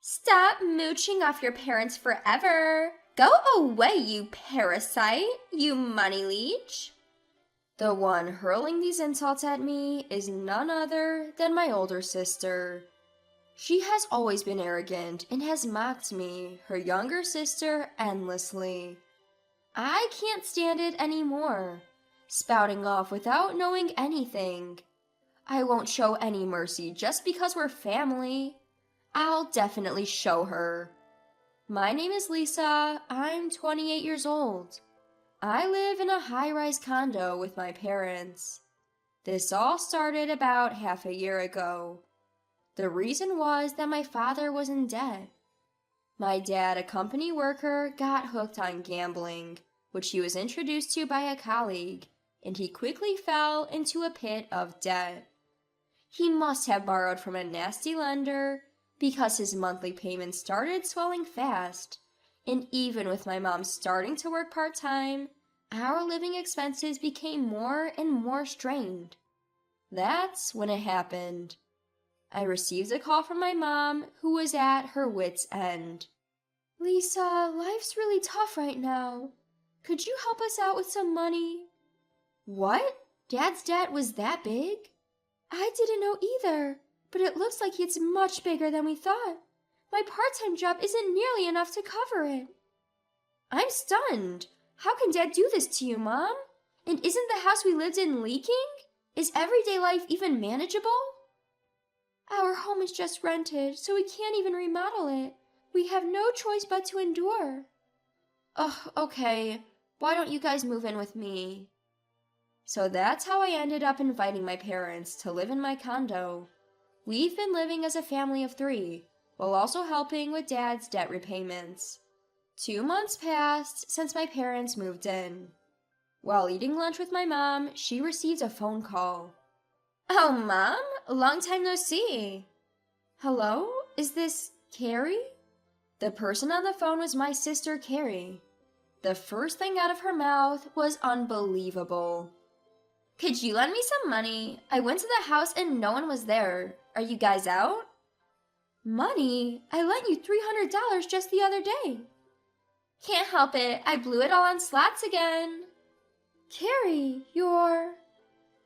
Stop mooching off your parents forever. Go away, you parasite, you money leech. The one hurling these insults at me is none other than my older sister. She has always been arrogant and has mocked me, her younger sister, endlessly. I can't stand it anymore, spouting off without knowing anything. I won't show any mercy just because we're family. I'll definitely show her. My name is Lisa. I'm 28 years old. I live in a high-rise condo with my parents. This all started about half a year ago. The reason was that my father was in debt. My dad, a company worker, got hooked on gambling, which he was introduced to by a colleague, and he quickly fell into a pit of debt. He must have borrowed from a nasty lender because his monthly payments started swelling fast, and even with my mom starting to work part-time, our living expenses became more and more strained. That's when it happened. I received a call from my mom, who was at her wit's end. "Lisa, life's really tough right now. Could you help us out with some money?" "What? Dad's debt was that big?" "I didn't know either, but it looks like it's much bigger than we thought. My part-time job isn't nearly enough to cover it." I'm stunned. How can Dad do this to you, Mom? And isn't the house we lived in leaking? Is everyday life even manageable? "Our home is just rented, so we can't even remodel it. We have no choice but to endure." "Ugh, okay. Why don't you guys move in with me?" So that's how I ended up inviting my parents to live in my condo. We've been living as a family of 3, while also helping with Dad's debt repayments. 2 months passed since my parents moved in. While eating lunch with my mom, she received a phone call. "Oh, Mom, long time no see." "Hello, is this Carrie?" The person on the phone was my sister, Carrie. The first thing out of her mouth was unbelievable. "Could you lend me some money? I went to the house and no one was there. Are you guys out?" "Money? I lent you $300 just the other day." "Can't help it. I blew it all on slots again." "Carrie, you're..."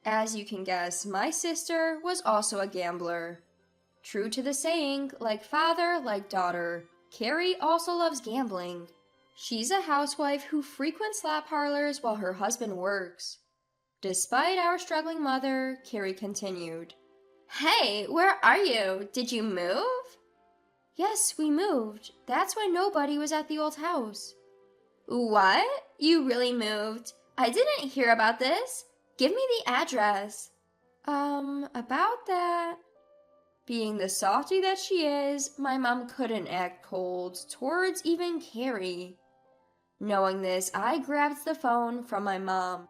As you can guess, my sister was also a gambler. True to the saying, like father, like daughter, Carrie also loves gambling. She's a housewife who frequents slot parlors while her husband works. Despite our struggling mother, Carrie continued. "Hey, where are you? Did you move?" "Yes, we moved. That's why nobody was at the old house." "What? You really moved? I didn't hear about this. Give me the address." About that." Being the softy that she is, my mom couldn't act cold towards even Carrie. Knowing this, I grabbed the phone from my mom.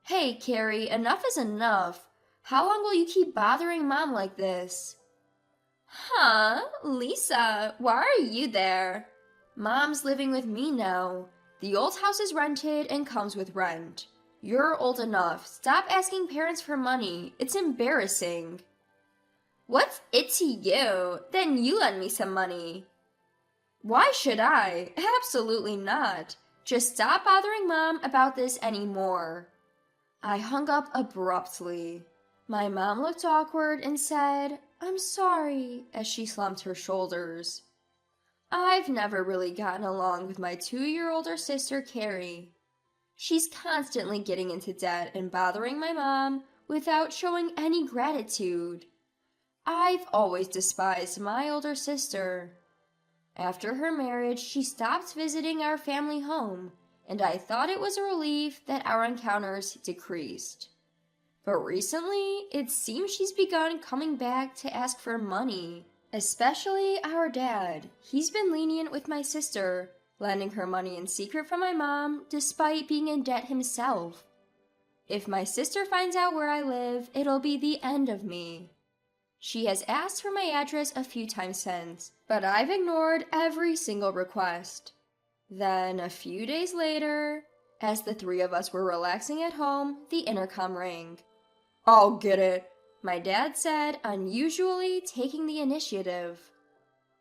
"Hey, Carrie, enough is enough. How long will you keep bothering Mom like this?" "Huh? Lisa, why are you there?" "Mom's living with me now. The old house is rented and comes with rent. You're old enough. Stop asking parents for money. It's embarrassing." "What's it to you? Then you lend me some money." "Why should I? Absolutely not. Just stop bothering Mom about this anymore." I hung up abruptly. My mom looked awkward and said, "I'm sorry," as she slumped her shoulders. I've never really gotten along with my 2-year older sister, Carrie. She's constantly getting into debt and bothering my mom without showing any gratitude. I've always despised my older sister. After her marriage, she stopped visiting our family home, and I thought it was a relief that our encounters decreased. But recently, it seems she's begun coming back to ask for money, especially our dad. He's been lenient with my sister, lending her money in secret from my mom despite being in debt himself. If my sister finds out where I live, it'll be the end of me. She has asked for my address a few times since, but I've ignored every single request. Then, a few days later, as the 3 of us were relaxing at home, the intercom rang. "I'll get it," my dad said, unusually taking the initiative.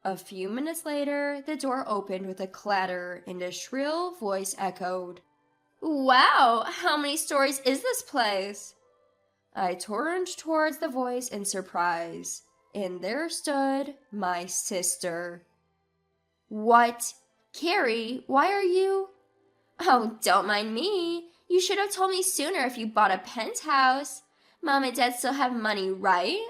A few minutes later, the door opened with a clatter and a shrill voice echoed. Wow, how many stories is this place? I turned towards the voice in surprise, and there stood my sister. What? Carrie, why are you? Oh, don't mind me. You should have told me sooner if you bought a penthouse. Mom and Dad still have money, right?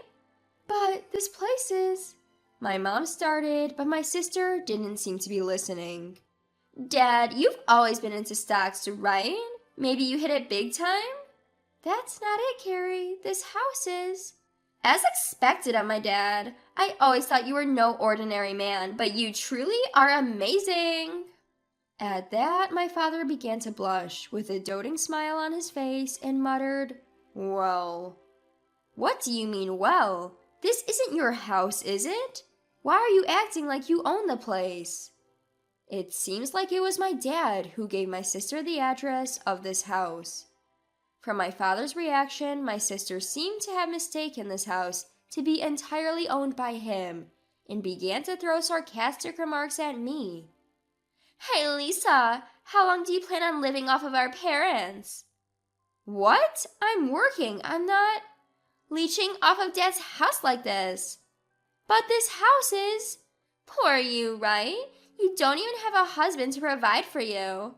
But this place is... My mom started, but my sister didn't seem to be listening. Dad, you've always been into stocks, right? Maybe you hit it big time? That's not it, Carrie. This house is. As expected of my dad. I always thought you were no ordinary man, but you truly are amazing. At that, my father began to blush, with a doting smile on his face, and muttered, Well. What do you mean, well? This isn't your house, is it? Why are you acting like you own the place? It seems like it was my dad who gave my sister the address of this house. From my father's reaction, my sister seemed to have mistaken this house to be entirely owned by him, and began to throw sarcastic remarks at me. Hey, Lisa, how long do you plan on living off of our parents? What? I'm working. I'm not leeching off of Dad's house like this. But this house is... Poor you, right? You don't even have a husband to provide for you.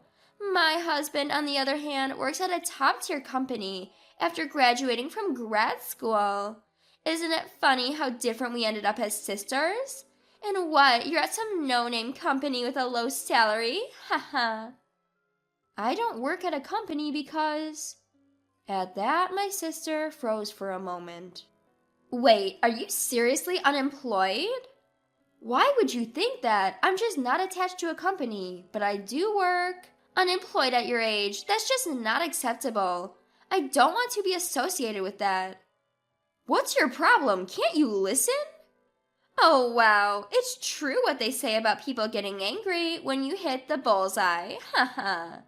My husband, on the other hand, works at a top-tier company after graduating from grad school. Isn't it funny how different we ended up as sisters? And what, you're at some no-name company with a low salary? Haha. I don't work at a company because... At that, my sister froze for a moment. Wait, are you seriously unemployed? Why would you think that? I'm just not attached to a company, but I do work. Unemployed at your age, that's just not acceptable. I don't want to be associated with that. What's your problem? Can't you listen? Oh wow, it's true what they say about people getting angry when you hit the bullseye. Haha.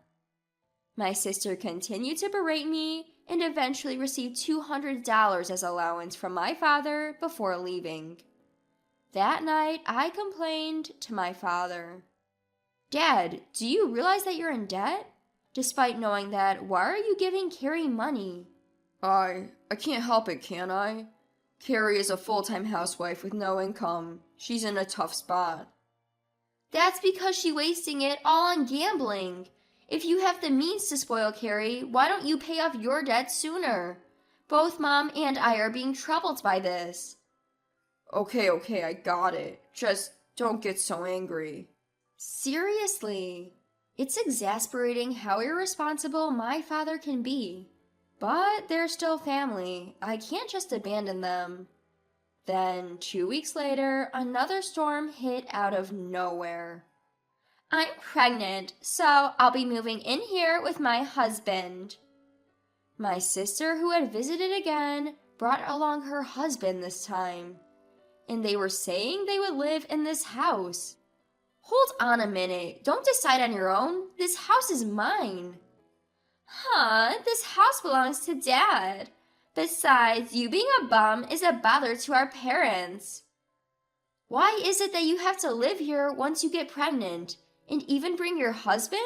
My sister continued to berate me and eventually received $200 as allowance from my father before leaving. That night, I complained to my father. Dad, do you realize that you're in debt? Despite knowing that, why are you giving Carrie money? I can't help it, can I? Carrie is a full-time housewife with no income. She's in a tough spot. That's because she's wasting it all on gambling. If you have the means to spoil Carrie, why don't you pay off your debt sooner? Both Mom and I are being troubled by this. Okay, I got it. Just don't get so angry. Seriously, it's exasperating how irresponsible my father can be. But they're still family. I can't just abandon them. Then, 2 weeks later, another storm hit out of nowhere. I'm pregnant, so I'll be moving in here with my husband. My sister, who had visited again, brought along her husband this time. And they were saying they would live in this house. Hold on a minute. Don't decide on your own. This house is mine. Huh, this house belongs to Dad. Besides, you being a bum is a bother to our parents. Why is it that you have to live here once you get pregnant, and even bring your husband?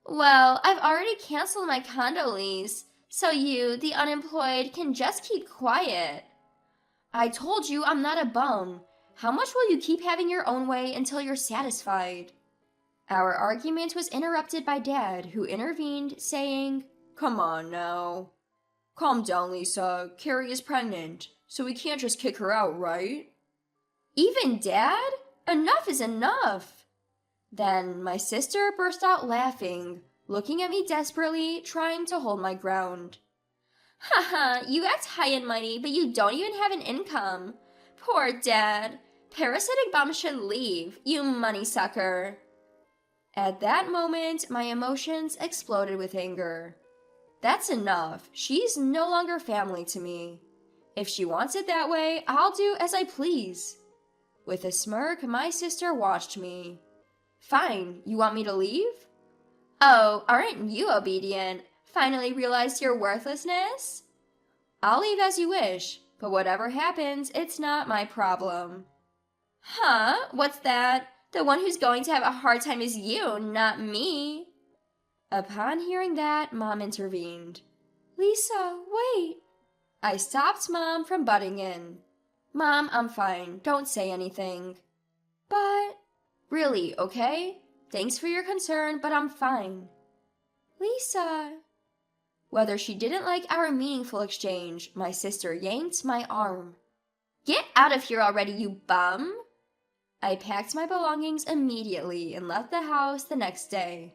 Well, I've already canceled my condo lease, so you, the unemployed, can just keep quiet. I told you I'm not a bum. How much will you keep having your own way until you're satisfied? Our argument was interrupted by Dad, who intervened, saying, Come on now. Calm down, Lisa. Carrie is pregnant, so we can't just kick her out, right? Even Dad? Enough is enough. Then my sister burst out laughing, looking at me desperately, trying to hold my ground. Haha, you act high and mighty, but you don't even have an income. Poor Dad. Parasitic bum should leave, you money sucker. At that moment, my emotions exploded with anger. That's enough. She's no longer family to me. If she wants it that way, I'll do as I please. With a smirk, my sister watched me. Fine, you want me to leave? Oh, aren't you obedient? Finally realized your worthlessness? I'll leave as you wish, but whatever happens, it's not my problem. Huh? What's that? The one who's going to have a hard time is you, not me. Upon hearing that, Mom intervened. Lisa, wait. I stopped Mom from butting in. Mom, I'm fine. Don't say anything. But, really, okay? Thanks for your concern, but I'm fine. Lisa. Whether she didn't like our meaningful exchange, my sister yanked my arm. Get out of here already, you bum! I packed my belongings immediately and left the house the next day.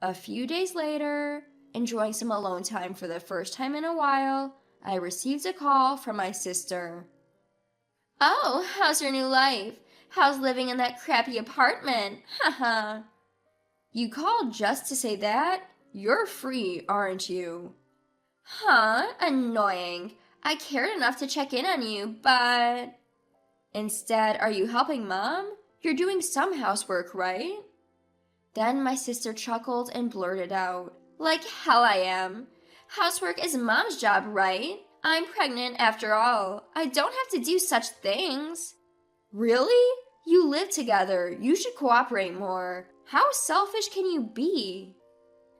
A few days later, enjoying some alone time for the first time in a while, I received a call from my sister. Oh, how's your new life? How's living in that crappy apartment? Haha. You called just to say that? You're free, aren't you? Huh? Annoying. I cared enough to check in on you, but... Instead, are you helping Mom? You're doing some housework, right? Then my sister chuckled and blurted out, like hell I am. Housework is Mom's job, right? I'm pregnant after all. I don't have to do such things. Really? You live together. You should cooperate more. How selfish can you be?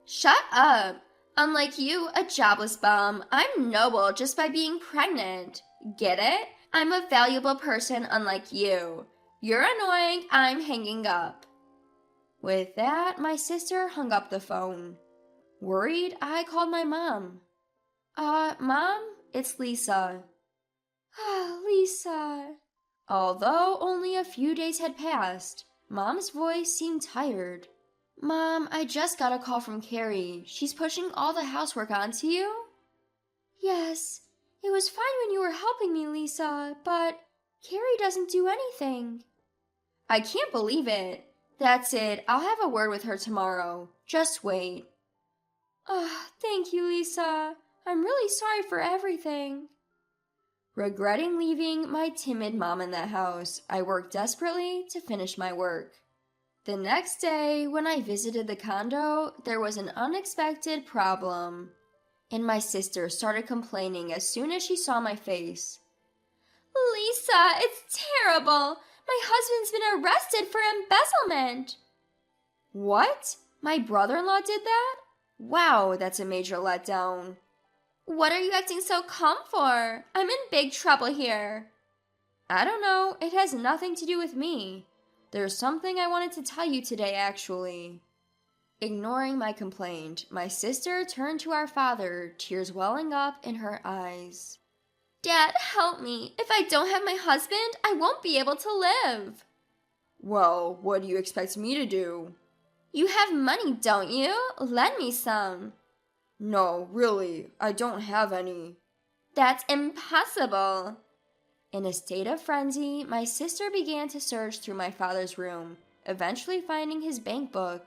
Shut up. Unlike you, a jobless bum, I'm noble just by being pregnant. Get it? I'm a valuable person unlike you. You're annoying, I'm hanging up. With that, my sister hung up the phone. Worried, I called my mom. Mom, it's Lisa. Lisa. Although only a few days had passed, Mom's voice seemed tired. Mom, I just got a call from Carrie. She's pushing all the housework onto you? Yes, it was fine when you were helping me, Lisa, but Carrie doesn't do anything. I can't believe it. That's it. I'll have a word with her tomorrow. Just wait. Thank you, Lisa. I'm really sorry for everything. Regretting leaving my timid mom in the house, I worked desperately to finish my work. The next day, when I visited the condo, there was an unexpected problem. And my sister started complaining as soon as she saw my face. Lisa, it's terrible. My husband's been arrested for embezzlement. What? My brother-in-law did that? Wow, that's a major letdown. What are you acting so calm for? I'm in big trouble here. I don't know. It has nothing to do with me. There's something I wanted to tell you today, actually. Ignoring my complaint, my sister turned to our father, tears welling up in her eyes. Dad, help me. If I don't have my husband, I won't be able to live. Well, what do you expect me to do? You have money, don't you? Lend me some. No, really, I don't have any. That's impossible. In a state of frenzy, my sister began to search through my father's room, eventually finding his bank book.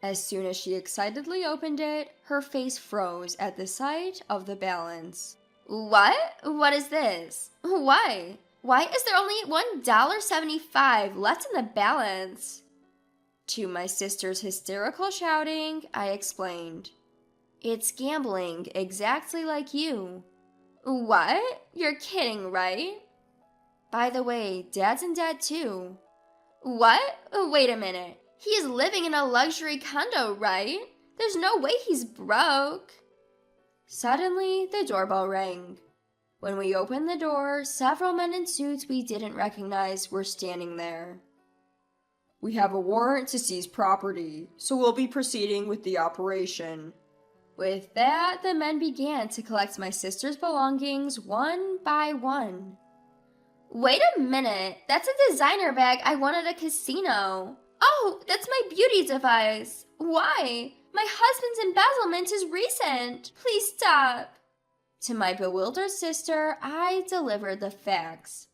As soon as she excitedly opened it, her face froze at the sight of the balance. What? What is this? Why? Why is there only $1.75 left in the balance? To my sister's hysterical shouting, I explained. It's gambling, exactly like you. What? You're kidding, right? By the way, Dad's in debt too. What? Wait a minute. He is living in a luxury condo, right? There's no way he's broke. Suddenly, the doorbell rang. When we opened the door, several men in suits we didn't recognize were standing there. We have a warrant to seize property, so we'll be proceeding with the operation. With that, the men began to collect my sister's belongings one by one. Wait a minute, that's a designer bag I won at a casino. Oh, that's my beauty device. Why? My husband's embezzlement is recent. Please stop. To my bewildered sister, I delivered the facts.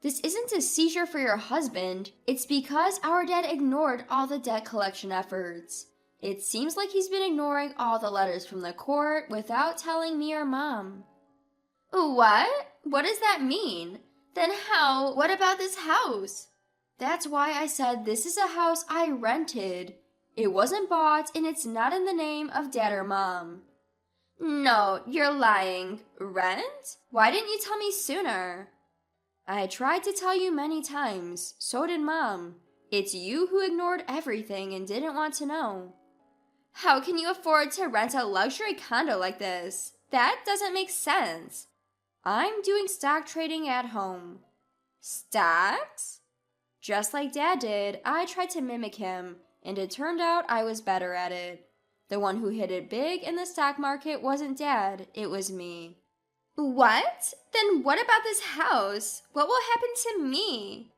This isn't a seizure for your husband. It's because our dad ignored all the debt collection efforts. It seems like he's been ignoring all the letters from the court without telling me or Mom. What? What does that mean? Then how? What about this house? That's why I said this is a house I rented. It wasn't bought and it's not in the name of Dad or Mom. No, you're lying. Rent? Why didn't you tell me sooner? I tried to tell you many times, so did Mom. It's you who ignored everything and didn't want to know. How can you afford to rent a luxury condo like this? That doesn't make sense. I'm doing stock trading at home. Stocks? Just like Dad did, I tried to mimic him, and it turned out I was better at it. The one who hit it big in the stock market wasn't Dad, it was me. What? Then what about this house? What will happen to me?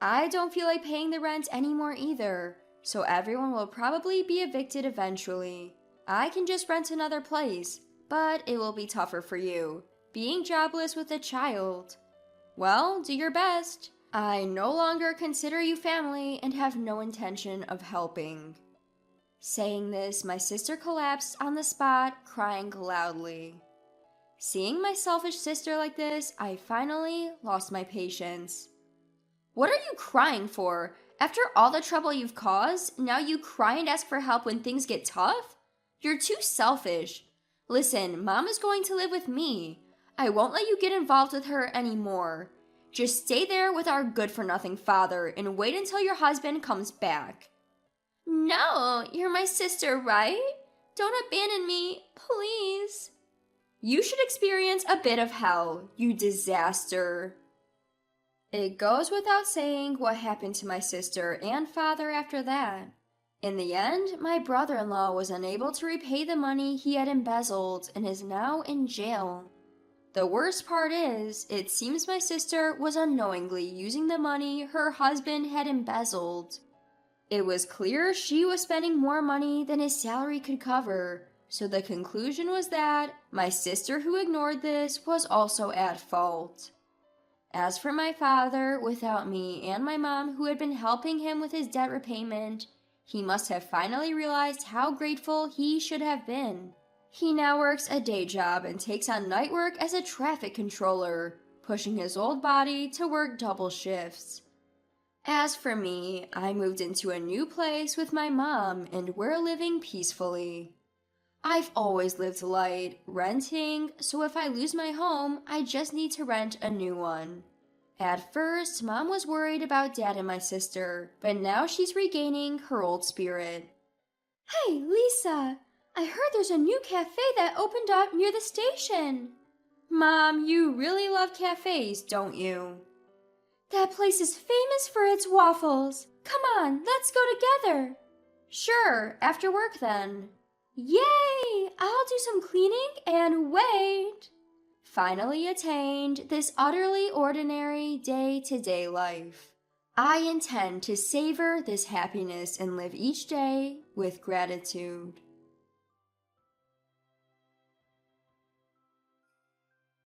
I don't feel like paying the rent anymore either, so everyone will probably be evicted eventually. I can just rent another place, but it will be tougher for you, being jobless with a child. Well, do your best. I no longer consider you family and have no intention of helping. Saying this, my sister collapsed on the spot, crying loudly. Seeing my selfish sister like this, I finally lost my patience. What are you crying for? After all the trouble you've caused, now you cry and ask for help when things get tough? You're too selfish. Listen, Mom is going to live with me. I won't let you get involved with her anymore. Just stay there with our good-for-nothing father and wait until your husband comes back. No, you're my sister, right? Don't abandon me, please. You should experience a bit of hell, you disaster. It goes without saying what happened to my sister and father after that. In the end, my brother-in-law was unable to repay the money he had embezzled and is now in jail. The worst part is, it seems my sister was unknowingly using the money her husband had embezzled. It was clear she was spending more money than his salary could cover, so the conclusion was that my sister who ignored this was also at fault. As for my father, without me and my mom who had been helping him with his debt repayment, he must have finally realized how grateful he should have been. He now works a day job and takes on night work as a traffic controller, pushing his old body to work double shifts. As for me, I moved into a new place with my mom and we're living peacefully. I've always lived light, renting, so if I lose my home, I just need to rent a new one. At first, Mom was worried about Dad and my sister, but now she's regaining her old spirit. Hey, Lisa! I heard there's a new cafe that opened up near the station. Mom, you really love cafes, don't you? That place is famous for its waffles. Come on, let's go together. Sure, after work then. Yay! I'll do some cleaning and wait. Finally attained this utterly ordinary day-to-day life. I intend to savor this happiness and live each day with gratitude.